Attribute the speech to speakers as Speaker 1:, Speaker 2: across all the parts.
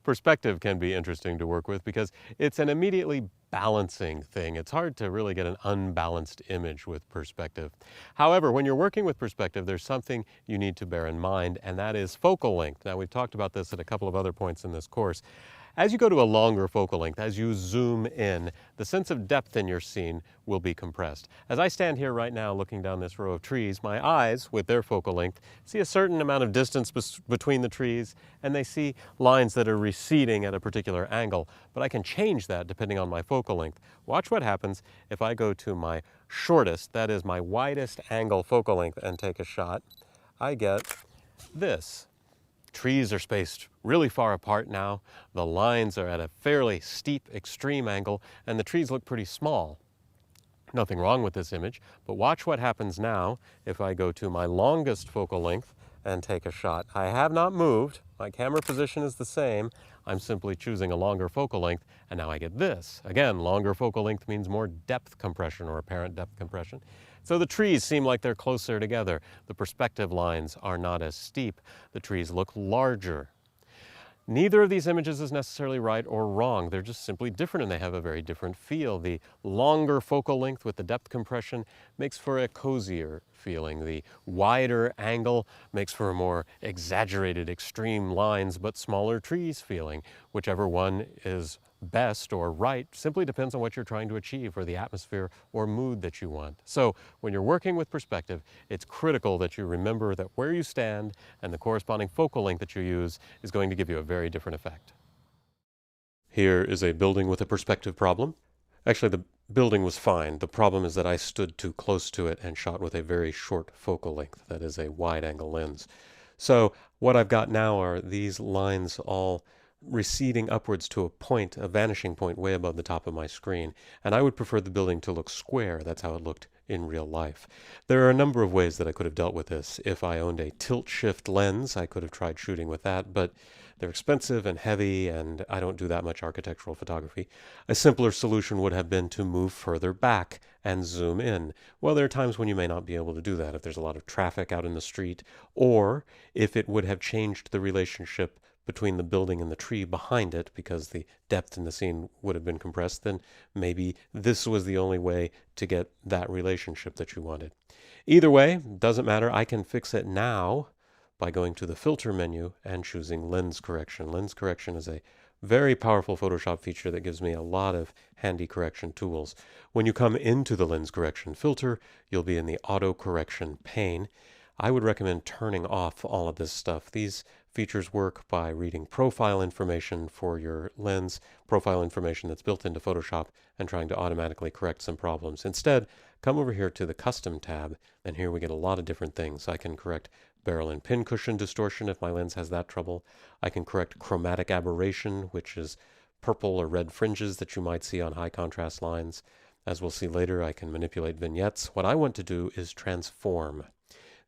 Speaker 1: Perspective can be interesting to work with because it's an immediately balancing thing. It's hard to really get an unbalanced image with perspective. However, when you're working with perspective, there's something you need to bear in mind, and that is focal length. Now, we've talked about this at a couple of other points in this course. As you go to a longer focal length, as you zoom in, the sense of depth in your scene will be compressed. As I stand here right now looking down this row of trees, my eyes, with their focal length, see a certain amount of distance between the trees, and they see lines that are receding at a particular angle, but I can change that depending on my focal length. Watch what happens if I go to my shortest, that is my widest angle focal length, and take a shot. I get this. Trees are spaced really far apart now. The lines are at a fairly steep, extreme angle, and the trees look pretty small. Nothing wrong with this image, but watch what happens now if I go to my longest focal length and take a shot. I have not moved. My camera position is the same. I'm simply choosing a longer focal length, and now I get this. Again, longer focal length means more depth compression or apparent depth compression. So the trees seem like they're closer together. The perspective lines are not as steep. The trees look larger. Neither of these images is necessarily right or wrong. They're just simply different, and they have a very different feel. The longer focal length with the depth compression makes for a cozier feeling. The wider angle makes for a more exaggerated, extreme lines, but smaller trees feeling. Whichever one is best or right simply depends on what you're trying to achieve or the atmosphere or mood that you want. So when you're working with perspective, it's critical that you remember that where you stand and the corresponding focal length that you use is going to give you a very different effect. Here is a building with a perspective problem. Actually, the building was fine. The problem is that I stood too close to it and shot with a very short focal length, that is a wide angle lens. So what I've got now are these lines all receding upwards to a point, a vanishing point way above the top of my screen. And I would prefer the building to look square. That's how it looked in real life. There are a number of ways that I could have dealt with this. If I owned a tilt-shift lens, I could have tried shooting with that, but they're expensive and heavy, and I don't do that much architectural photography. A simpler solution would have been to move further back and zoom in. Well, there are times when you may not be able to do that if there's a lot of traffic out in the street, or if it would have changed the relationship between the building and the tree behind it because the depth in the scene would have been compressed, then maybe this was the only way to get that relationship that you wanted. Either way, doesn't matter. I can fix it now by going to the filter menu and choosing lens correction. Lens correction is a very powerful Photoshop feature that gives me a lot of handy correction tools. When you come into the lens correction filter, you'll be in the auto correction pane. I would recommend turning off all of this stuff. These features work by reading profile information for your lens, profile information that's built into Photoshop, and trying to automatically correct some problems. Instead, come over here to the Custom tab, and here we get a lot of different things. I can correct barrel and pin cushion distortion if my lens has that trouble. I can correct chromatic aberration, which is purple or red fringes that you might see on high contrast lines. As we'll see later, I can manipulate vignettes. What I want to do is transform.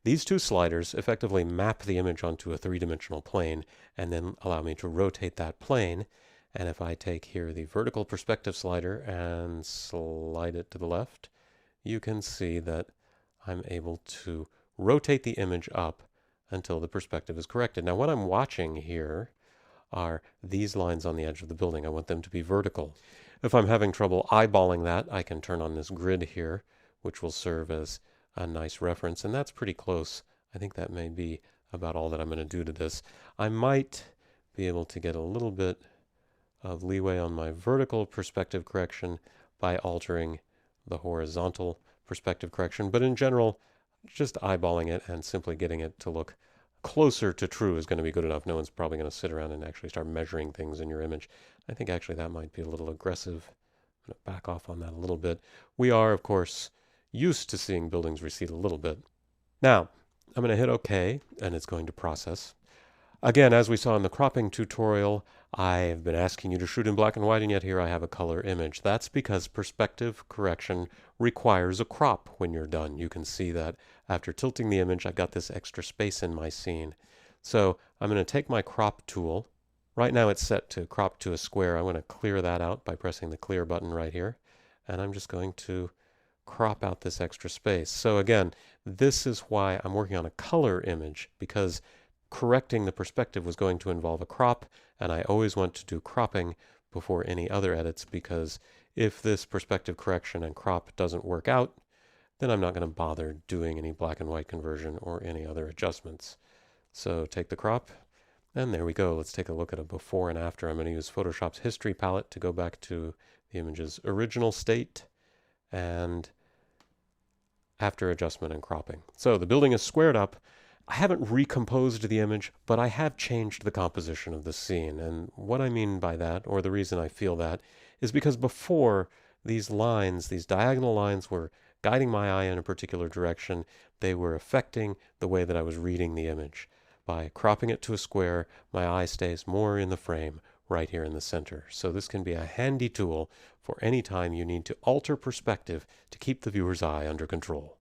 Speaker 1: These two sliders effectively map the image onto a three-dimensional plane and then allow me to rotate that plane. And if I take here the vertical perspective slider and slide it to the left, you can see that I'm able to rotate the image up until the perspective is corrected. Now what I'm watching here are these lines on the edge of the building. I want them to be vertical. If I'm having trouble eyeballing that, I can turn on this grid here, which will serve as a nice reference, and that's pretty close. I think that may be about all that I'm going to do to this. I might be able to get a little bit of leeway on my vertical perspective correction by altering the horizontal perspective correction, but in general, just eyeballing it and simply getting it to look closer to true is going to be good enough. No one's probably going to sit around and actually start measuring things in your image. I think actually that might be a little aggressive. I'm going to back off on that a little bit. We are, of course, used to seeing buildings recede a little bit. Now, I'm going to hit OK, and it's going to process. Again, as we saw in the cropping tutorial, I've been asking you to shoot in black and white, and yet here I have a color image. That's because perspective correction requires a crop when you're done. You can see that after tilting the image, I've got this extra space in my scene. So I'm going to take my crop tool. Right now it's set to crop to a square. I'm going to clear that out by pressing the clear button right here. And I'm just going to crop out this extra space. So again, this is why I'm working on a color image, because correcting the perspective was going to involve a crop, and I always want to do cropping before any other edits, because if this perspective correction and crop doesn't work out, then I'm not going to bother doing any black and white conversion or any other adjustments. So take the crop, and there we go. Let's take a look at a before and after. I'm going to use Photoshop's history palette to go back to the image's original state and after adjustment and cropping. So the building is squared up. I haven't recomposed the image, but I have changed the composition of the scene. And what I mean by that, or the reason I feel that, is because before, these lines, these diagonal lines, were guiding my eye in a particular direction. They were affecting the way that I was reading the image. By cropping it to a square, my eye stays more in the frame right here in the center. So this can be a handy tool for any time you need to alter perspective to keep the viewer's eye under control.